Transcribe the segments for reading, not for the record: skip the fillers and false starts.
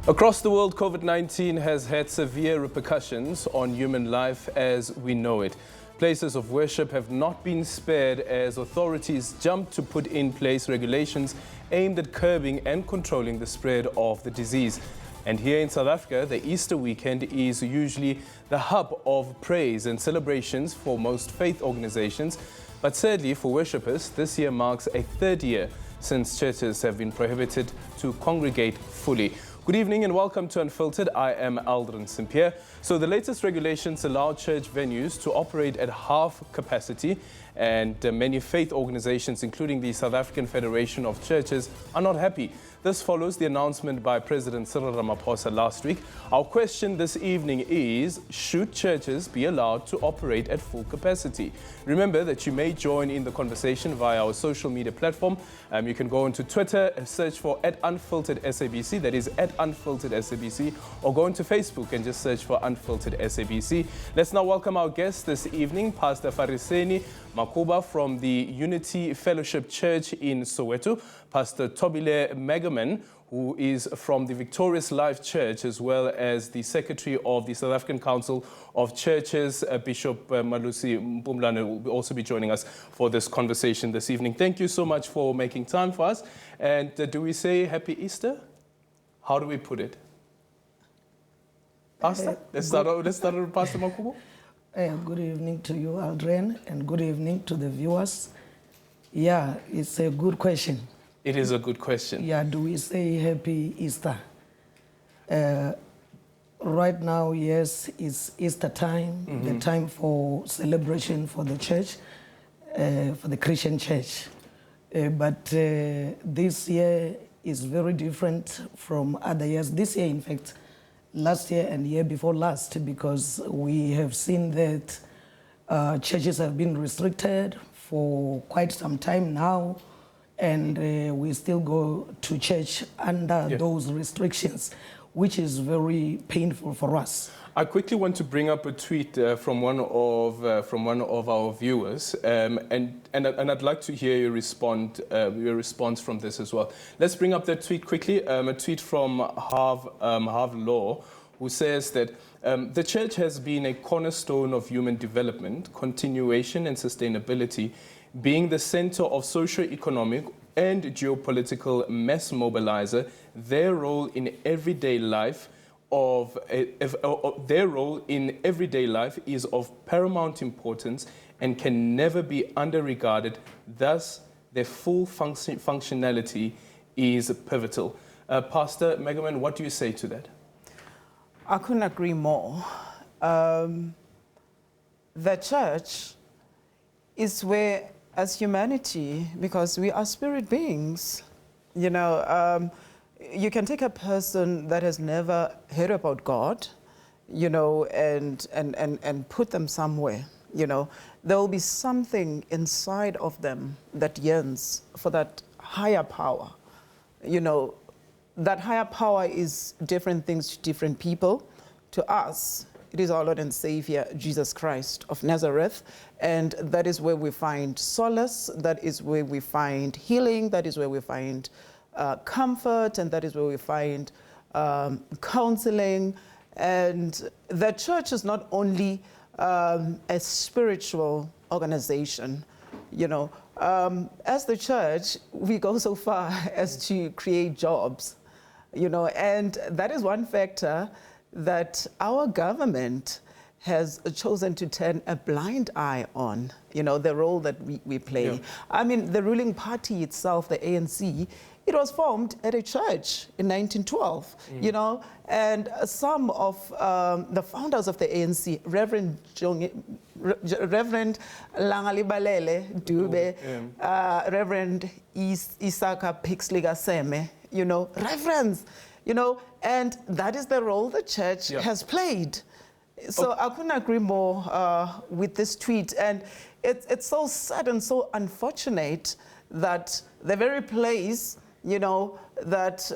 Across the world, COVID-19 has had severe repercussions on human life as we know it. Places of worship have not been spared as authorities jumped to put in place regulations aimed at curbing and controlling the spread of the disease. And here in South Africa, the Easter weekend is usually the hub of praise and celebrations for most faith organizations. But sadly, for worshippers, this year marks a third year since churches have been prohibited to congregate fully. Good evening and welcome to Unfiltered. I am Aldrin St-Pierre. So the latest regulations allow church venues to operate at half capacity, and many faith organizations, including the South African Federation of Churches, are not happy. This follows the announcement by President Cyril Ramaphosa last week. Our question this evening is, should churches be allowed to operate at full capacity? Remember that you may join in the conversation via our social media platform. You can go onto Twitter and search for @Unfiltered SABC, that is @Unfiltered SABC, or go into Facebook and just search for Unfiltered SABC. Let's now welcome our guest this evening, Pastor Fariseni Makuba from the Unity Fellowship Church in Soweto, Pastor Tobile Megaman, who is from the Victorious Life Church, as well as the Secretary of the South African Council of Churches, Bishop Malusi Mpumlane, will also be joining us for this conversation this evening. Thank you so much for making time for us. And do we say Happy Easter? How do we put it? Pastor? Let's start with Pastor Makuba. Good evening to you, Aldrin, and good evening to the viewers. Yeah, it's a good question. It is a good question. Yeah, do we say Happy Easter? Right now, yes, it's Easter time, the time for celebration for the church, for the Christian church. But this year is very different from other years. This year, in fact, last year and year before last, because we have seen that churches have been restricted for quite some time now, and we still go to church under those restrictions, which is very painful for us. I quickly want to bring up a tweet from one of our viewers, and I'd like to hear your response from this as well. Let's bring up that tweet quickly. A tweet from Harv Law, who says that the church has been a cornerstone of human development, continuation, and sustainability, being the center of socio-economic and geopolitical mass mobilizer. Their role in everyday life is of paramount importance and can never be underregarded. Thus, their full functionality is pivotal. Pastor Megaman, what do you say to that? I couldn't agree more. The church is where, as humanity, because we are spirit beings, you know, you can take a person that has never heard about God, you know, and put them somewhere, you know. There will be something inside of them that yearns for that higher power, you know. That higher power is different things to different people. To us, it is our Lord and Savior, Jesus Christ of Nazareth. And that is where we find solace, that is where we find healing, that is where we find comfort, and that is where we find counseling. And the church is not only a spiritual organization, you know. As the church, we go so far as to create jobs, you know, and that is one factor that our government has chosen to turn a blind eye on, you know, the role that we play. Yeah. I mean, the ruling party itself, the ANC, it was formed at a church in 1912, you know, and some of the founders of the ANC, Reverend Langali Balele Dube, Reverend Isaka Pixliga Seme, you know, reverends, you know, and that is the role the church has played. So I couldn't agree more with this tweet. And it's so sad and so unfortunate that the very place, you know, that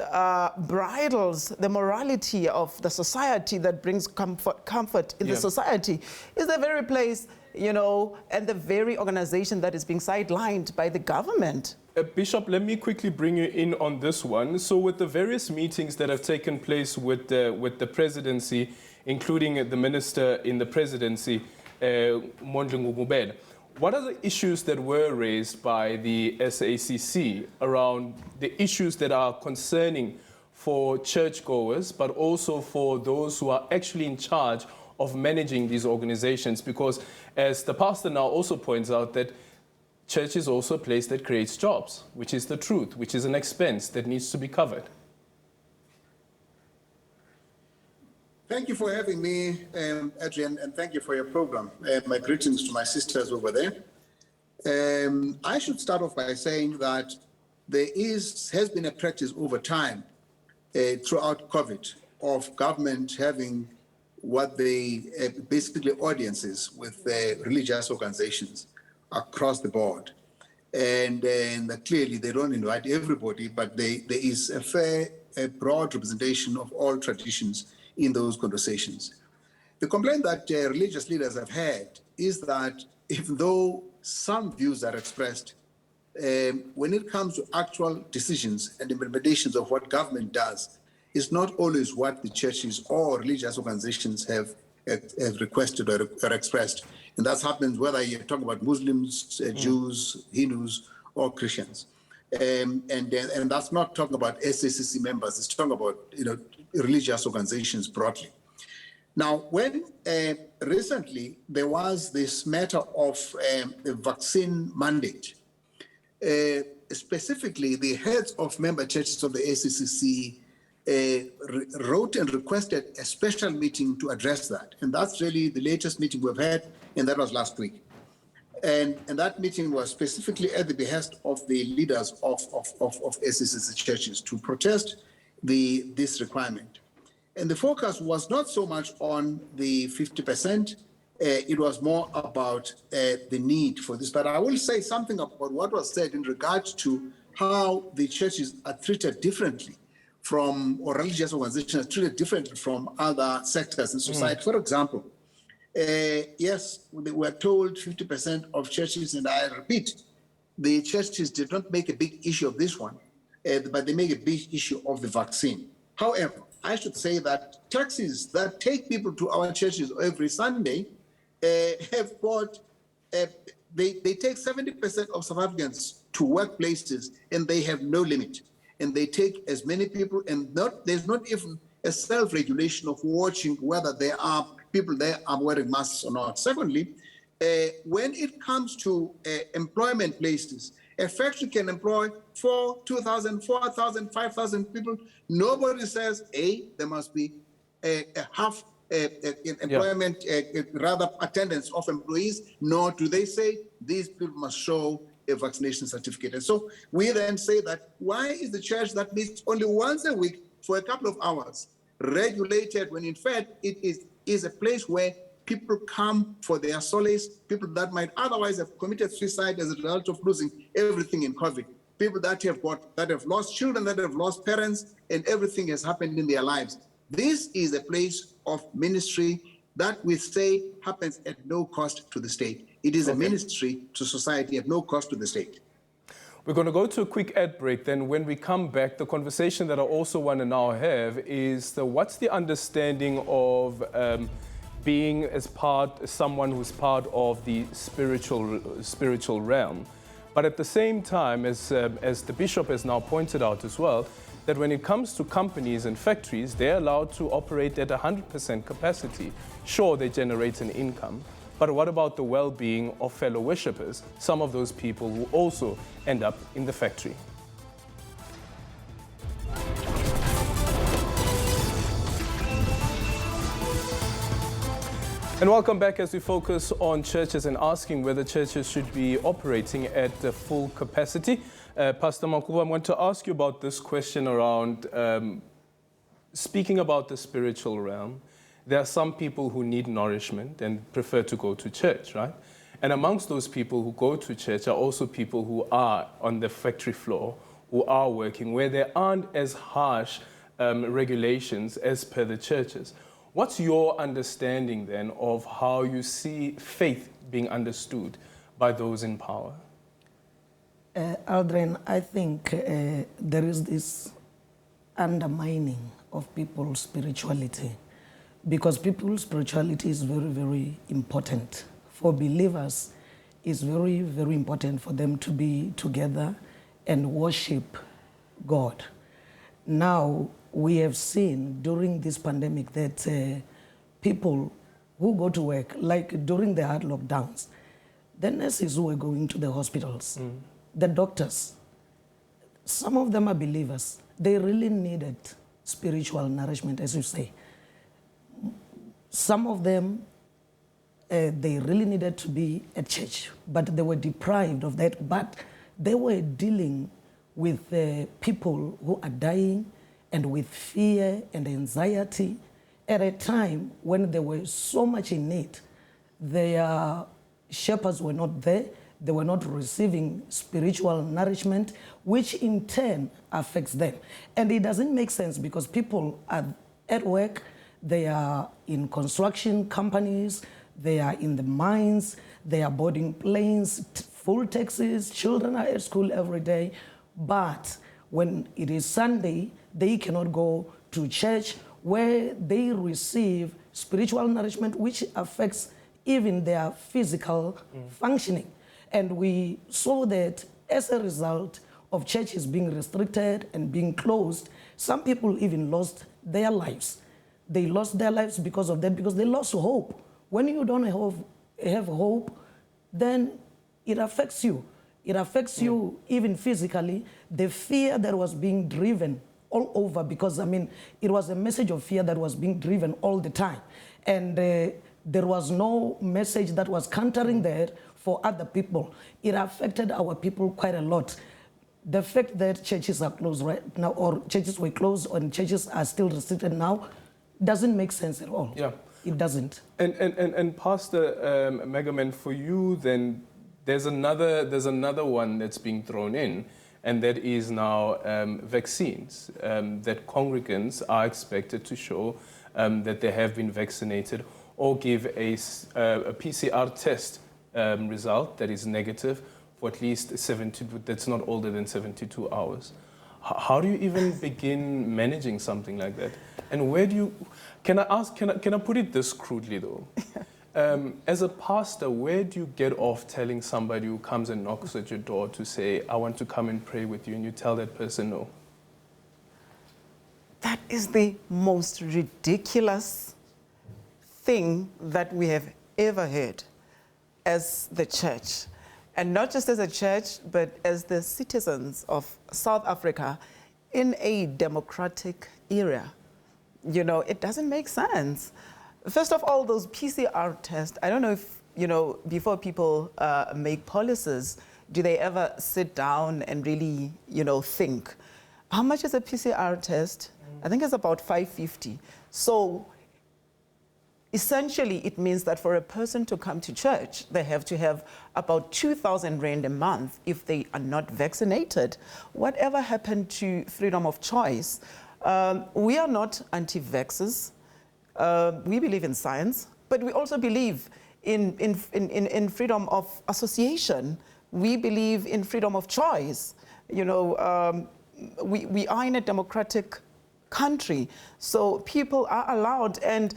bridles the morality of the society, that brings comfort in the society, is the very place, you know, and the very organization that is being sidelined by the government. Bishop, let me quickly bring you in on this one. So with the various meetings that have taken place with the presidency, including the minister in the presidency, Mondli Ngubela, what are the issues that were raised by the SACC around the issues that are concerning for churchgoers, but also for those who are actually in charge of managing these organizations? Because as the pastor now also points out, that church is also a place that creates jobs, which is the truth, which is an expense that needs to be covered. Thank you for having me, Adrian, and thank you for your program. My greetings to my sisters over there. I should start off by saying that there has been a practice over time throughout COVID of government having what they basically audiences with religious organizations across the board. And clearly they don't invite everybody, but there is a fair, broad representation of all traditions in those conversations. The complaint that religious leaders have had is that even though some views are expressed, when it comes to actual decisions and implementations of what government does, it's not always what the churches or religious organizations have requested or expressed. And that happens whether you're talking about Muslims, Jews, Hindus, or Christians. And that's not talking about SACC members, it's talking about religious organizations broadly. Now, when recently there was this matter of the vaccine mandate, specifically the heads of member churches of the SACC wrote and requested a special meeting to address that. And that's really the latest meeting we've had, and that was last week. And that meeting was specifically at the behest of the leaders of SACC churches to protest this requirement. And the focus was not so much on the 50%, it was more about the need for this. But I will say something about what was said in regards to how the churches are treated differently from, or religious organizations are treated differently from other sectors in society. For example, yes, we were told 50% of churches, and I repeat, the churches did not make a big issue of this one, but they make a big issue of the vaccine. However, I should say that taxis that take people to our churches every Sunday have got, they take 70% of South Africans to workplaces, and they have no limit. And they take as many people, and there's not even a self-regulation of watching whether there are people there are wearing masks or not. Secondly, when it comes to employment places, a factory can employ 2,000, 4,000, 5,000 people. Nobody says, there must be a half employment, rather attendance of employees, nor do they say these people must show a vaccination certificate. And so we then say that why is the church that meets only once a week for a couple of hours regulated when in fact it is a place where people come for their solace, people that might otherwise have committed suicide as a result of losing everything in COVID, people that have lost children, that have lost parents, and everything has happened in their lives. This is a place of ministry that we say happens at no cost to the state. It is a ministry to society at no cost to the state. We're going to go to a quick ad break. Then when we come back, the conversation that I also want to now have is what's the understanding of being someone who's part of the spiritual realm. But at the same time, as the bishop has now pointed out as well, that when it comes to companies and factories, they're allowed to operate at 100% capacity. Sure, they generate an income, but what about the well-being of fellow worshippers, some of those people who also end up in the factory? And welcome back as we focus on churches and asking whether churches should be operating at full capacity. Pastor Makuba, I want to ask you about this question around speaking about the spiritual realm. There are some people who need nourishment and prefer to go to church, right? And amongst those people who go to church are also people who are on the factory floor, who are working, where there aren't as harsh regulations as per the churches. What's your understanding then of how you see faith being understood by those in power? Aldrin, I think there is this undermining of people's spirituality, because people's spirituality is very, very important. For believers, it's very, very important for them to be together and worship God. Now, we have seen during this pandemic that people who go to work, like during the hard lockdowns, the nurses who were going to the hospitals, the doctors, some of them are believers. They really needed spiritual nourishment, as you say. Some of them, they really needed to be at church, but they were deprived of that. But they were dealing with people who are dying and with fear and anxiety at a time when they were so much in need. Their shepherds were not there. They were not receiving spiritual nourishment, which in turn affects them. And it doesn't make sense because people are at work, they are in construction companies, they are in the mines, they are boarding planes, full taxis, children are at school every day. But when it is Sunday, they cannot go to church where they receive spiritual nourishment, which affects even their physical functioning. And we saw that as a result of churches being restricted and being closed, some people even lost their lives. They lost their lives because of that, because they lost hope. When you don't have hope, then it affects you. It affects you even physically. The fear that was being driven all over, because, I mean, it was a message of fear that was being driven all the time. And there was no message that was countering that for other people. It affected our people quite a lot. The fact that churches are closed right now, or churches were closed and churches are still restricted now, doesn't make sense at all. Yeah. It doesn't. And Pastor Megaman, for you then, there's another one that's being thrown in, and that is now vaccines, that congregants are expected to show that they have been vaccinated or give a PCR test result that is negative for at least 72, that's not older than 72 hours. How do you even begin managing something like that? And where do you, can I put it this crudely though? As a pastor, where do you get off telling somebody who comes and knocks at your door to say, I want to come and pray with you, and you tell that person no? That is the most ridiculous thing that we have ever heard as the church. And not just as a church, but as the citizens of South Africa in a democratic era. You know, it doesn't make sense. First of all, those PCR tests, I don't know if, you know, before people make policies, do they ever sit down and really, you know, think? How much is a PCR test? I think it's about 550. So essentially, it means that for a person to come to church, they have to have about 2,000 Rand a month if they are not vaccinated. Whatever happened to freedom of choice? We are not anti-vaxxers. We believe in science, but we also believe in freedom of association. We believe in freedom of choice. You know, we are in a democratic country, so people are allowed, and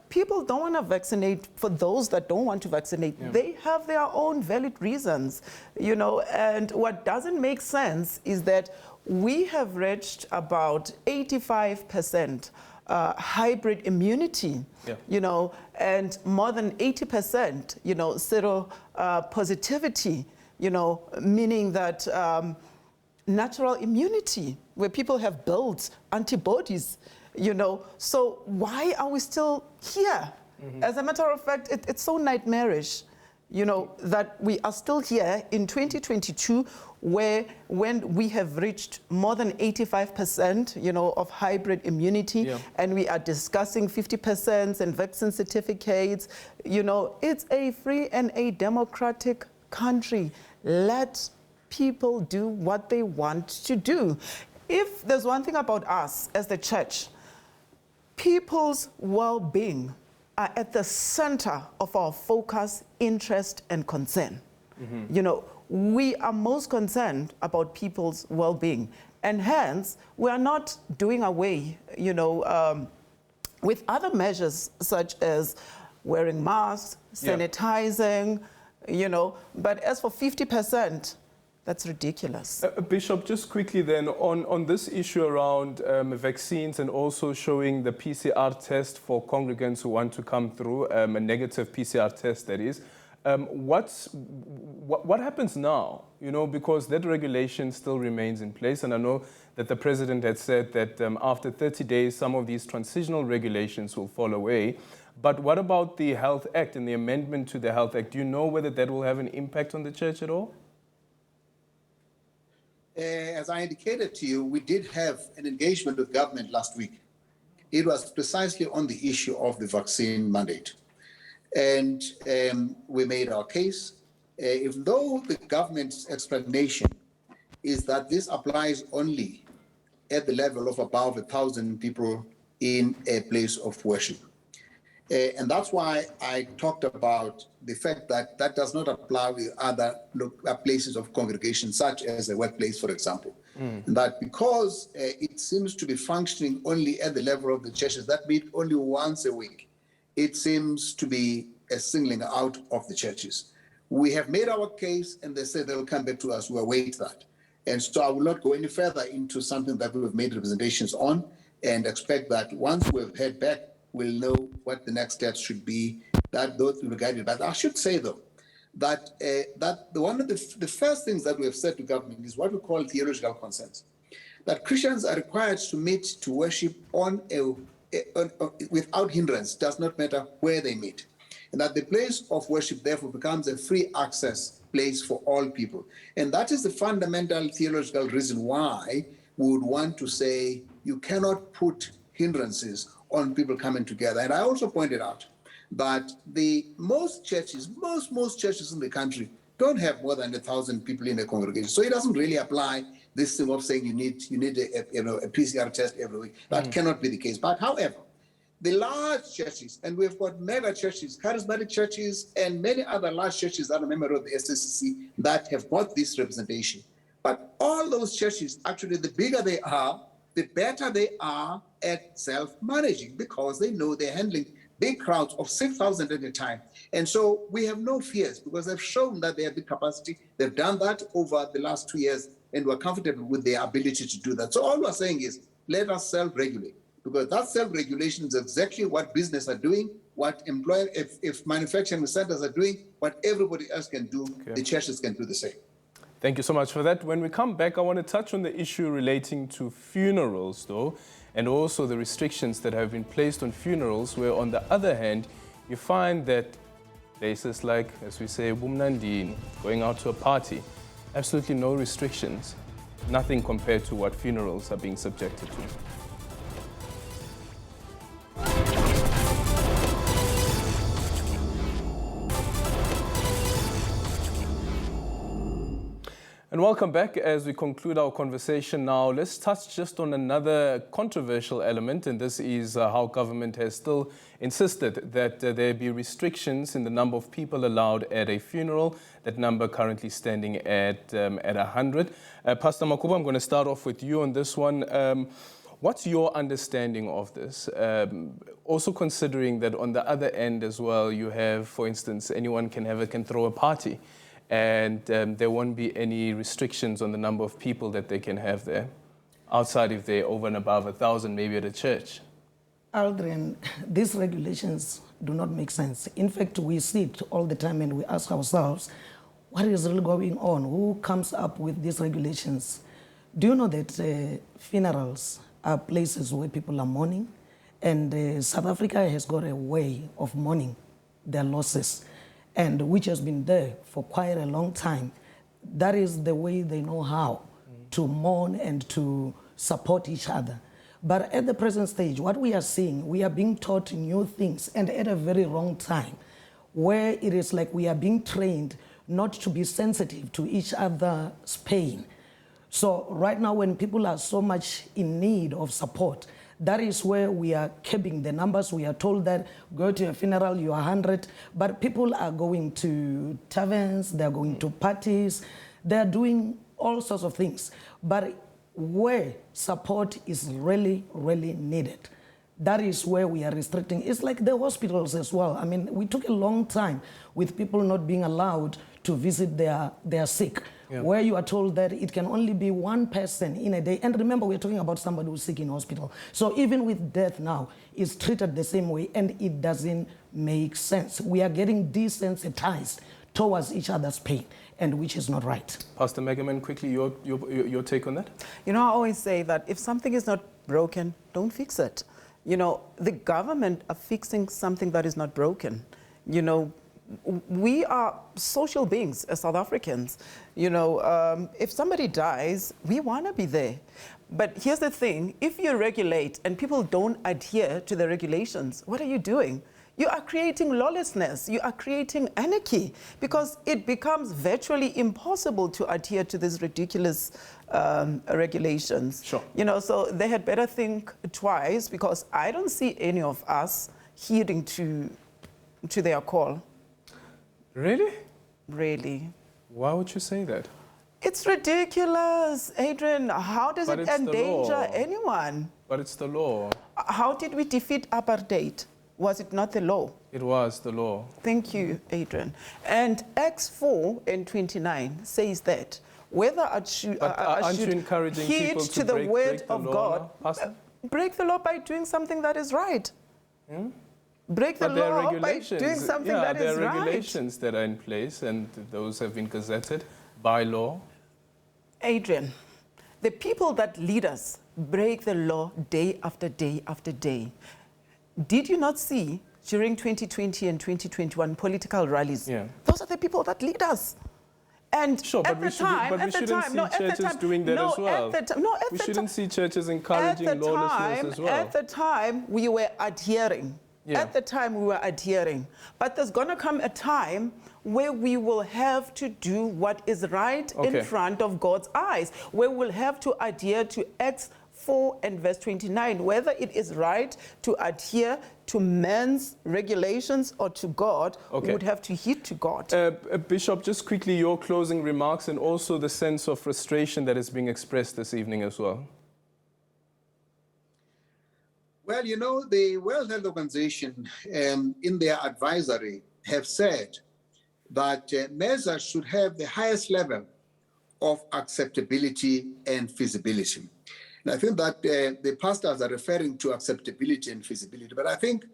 people don't want to vaccinate. For those that don't want to vaccinate, they have their own valid reasons, you know. And what doesn't make sense is that we have reached about 85% hybrid immunity, you know, and more than 80%, you know, seropositivity, you know, meaning that natural immunity, where people have built antibodies, you know. So why are we still here? As a matter of fact, it's so nightmarish, you know, that we are still here in 2022, where when we have reached more than 85%, you know, of hybrid immunity, and we are discussing 50% and vaccine certificates, you know, it's a free and a democratic country. Let people do what they want to do. If there's one thing about us as the church, people's well-being are at the center of our focus, interest, and concern. You know, we are most concerned about people's well-being. And hence, we are not doing away, with other measures such as wearing masks, sanitizing, but as for 50%, that's ridiculous. Bishop, just quickly then, on this issue around vaccines and also showing the PCR test for congregants who want to come through, a negative PCR test that is, what happens now? Because that regulation still remains in place, and I know that the president had said that after 30 days, some of these transitional regulations will fall away. But what about the Health Act and the amendment to the Health Act? Do you know whether that will have an impact on the church at all? As I indicated to you, we did have an engagement with government last week. It was precisely on the issue of the vaccine mandate. And we made our case. Even though the government's explanation is that this applies only at the level of above 1,000 people in a place of worship. And that's why I talked about the fact that that does not apply with other places of congregation, such as a workplace, for example. And that because it seems to be functioning only at the level of the churches that meet only once a week, it seems to be a singling out of the churches. We have made our case, and they say they'll come back to us. We'll await that. And so I will not go any further into something that we've made representations on, and expect that once we've heard back, we'll know what the next steps should be, that those will be guided. But I should say, though, that one of the first things that we have said to government is what we call theological consensus, that Christians are required to meet to worship without hindrance, does not matter where they meet, and that the place of worship therefore becomes a free access place for all people. And that is the fundamental theological reason why we would want to say you cannot put hindrances on people coming together. And I also pointed out that most churches in the country don't have more than 1,000 people in a congregation. So it doesn't really apply this thing of saying you need a PCR test every week. That cannot be the case. But however, the large churches, and we've got mega churches, charismatic churches, and many other large churches that are members of the SABC that have got this representation. But all those churches, actually, the bigger they are, the better they are at self-managing, because they know they're handling big crowds of 6,000 at a time. And so we have no fears, because they've shown that they have the capacity. They've done that over the last 2 years, and we're comfortable with their ability to do that. So all we're saying is, let us self-regulate, because that self-regulation is exactly what business are doing, what if manufacturing centers are doing, what everybody else can do, the churches can do the same. Thank you so much for that. When we come back, I want to touch on the issue relating to funerals, though, and also the restrictions that have been placed on funerals, where on the other hand, you find that places like, as we say, Bumnandini, going out to a party, absolutely no restrictions, nothing compared to what funerals are being subjected to. And welcome back. As we conclude our conversation now, let's touch just on another controversial element, and this is how government has still insisted that there be restrictions in the number of people allowed at a funeral, that number currently standing at 100. Pastor Makuba, I'm going to start off with you on this one. What's your understanding of this? Also considering that on the other end as well, you have, for instance, anyone can throw a party, and there won't be any restrictions on the number of people that they can have there, outside if they're over and above 1,000, maybe at a church. Aldrin, these regulations do not make sense. In fact, we see it all the time and we ask ourselves, what is really going on? Who comes up with these regulations? Do you know that funerals are places where people are mourning? And South Africa has got a way of mourning their losses, and which has been there for quite a long time. That is the way they know how to mourn and to support each other. But at the present stage, what we are seeing, we are being taught new things, and at a very wrong time, where it is like we are being trained not to be sensitive to each other's pain. So right now, when people are so much in need of support, that is where we are capping the numbers. We are told that go to a funeral, you are 100, but people are going to taverns, they're going to parties, They are doing all sorts of things. But where support is really, really needed, that is where we are restricting. It's like the hospitals as well. I mean, we took a long time with people not being allowed to visit their sick, where you are told that it can only be one person in a day. And remember, we're talking about somebody who's sick in hospital. So even with death now, it's treated the same way, and it doesn't make sense. We are getting desensitized towards each other's pain, and which is not right. Pastor Megaman, quickly, your take on that? You know, I always say that if something is not broken, don't fix it. You know, the government are fixing something that is not broken. You know, we are social beings as South Africans. You know, if somebody dies, we want to be there. But here's the thing, if you regulate and people don't adhere to the regulations, what are you doing? You are creating lawlessness. You are creating anarchy, because it becomes virtually impossible to adhere to these ridiculous regulations. Sure. You know, so they had better think twice, because I don't see any of us heeding to their call. Really? Really. Why would you say that? It's ridiculous, Adrian. How does But it it's the endanger law. anyone? But it's the law. How did we defeat apartheid? Was it not the law? It was the law. Thank you, Adrian. And Acts 4 and 29 says that whether I should aren't you encouraging heed people to to the break word the of law God, now, Pastor? break the law by doing something that is right. Break the But there are law by regulations. doing something that is there are right. regulations that are in place, and those have been gazetted by law. Adrian, the people that lead us break the law day after day after day. Did you not see during 2020 and 2021 political rallies? Yeah. Those are the people that lead us. And Sure, at but we shouldn't see churches doing that as well. We shouldn't see churches encouraging lawlessness as well. At the time, we were adhering. Yeah. At the time, we were adhering. But there's going to come a time where we will have to do what is right in front of God's eyes, where we'll have to adhere to Acts 4 and verse 29, whether it is right to adhere to man's regulations or to God, we would have to heed to God. Bishop, just quickly your closing remarks, and also the sense of frustration that is being expressed this evening as well. Well, you know, the World Health Organization in their advisory have said that measures should have the highest level of acceptability and feasibility. And I think that the pastors are referring to acceptability and feasibility, but I think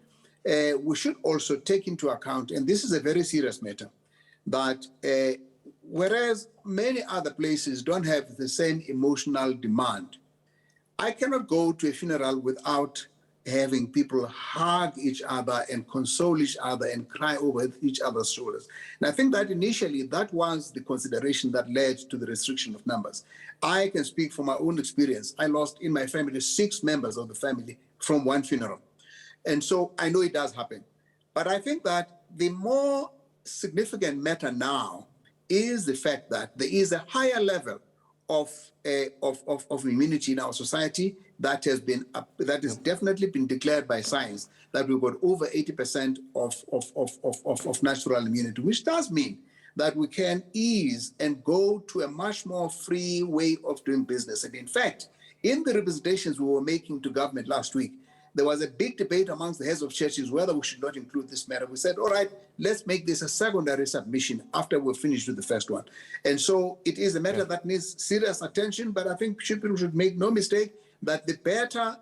we should also take into account, and this is a very serious matter, that whereas many other places don't have the same emotional demand, I cannot go to a funeral without having people hug each other and console each other and cry over each other's shoulders. And I think that initially that was the consideration that led to the restriction of numbers. I can speak from my own experience. I lost in my family 6 members of the family from one funeral. And so I know it does happen. But I think that the more significant matter now is the fact that there is a higher level of immunity in our society that has definitely been declared by science, that we've got over 80% of natural immunity, which does mean that we can ease and go to a much more free way of doing business. And in fact, in the representations we were making to government last week, there was a big debate amongst the heads of churches whether we should not include this matter. We said, all right, let's make this a secondary submission after we're finished with the first one. And so it is a matter that needs serious attention, but I think people should make no mistake that the better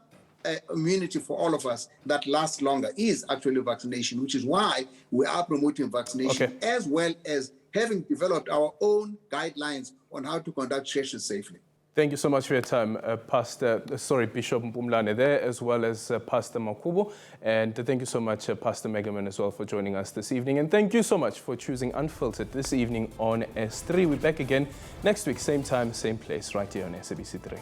immunity for all of us that lasts longer is actually vaccination, which is why we are promoting vaccination, as well as having developed our own guidelines on how to conduct churches safely. Thank you so much for your time, Bishop Mpumlane there, as well as Pastor Makubo. And thank you so much, Pastor Megaman, as well, for joining us this evening. And thank you so much for choosing Unfiltered this evening on S3. We're back again next week, same time, same place, right here on SABC 3.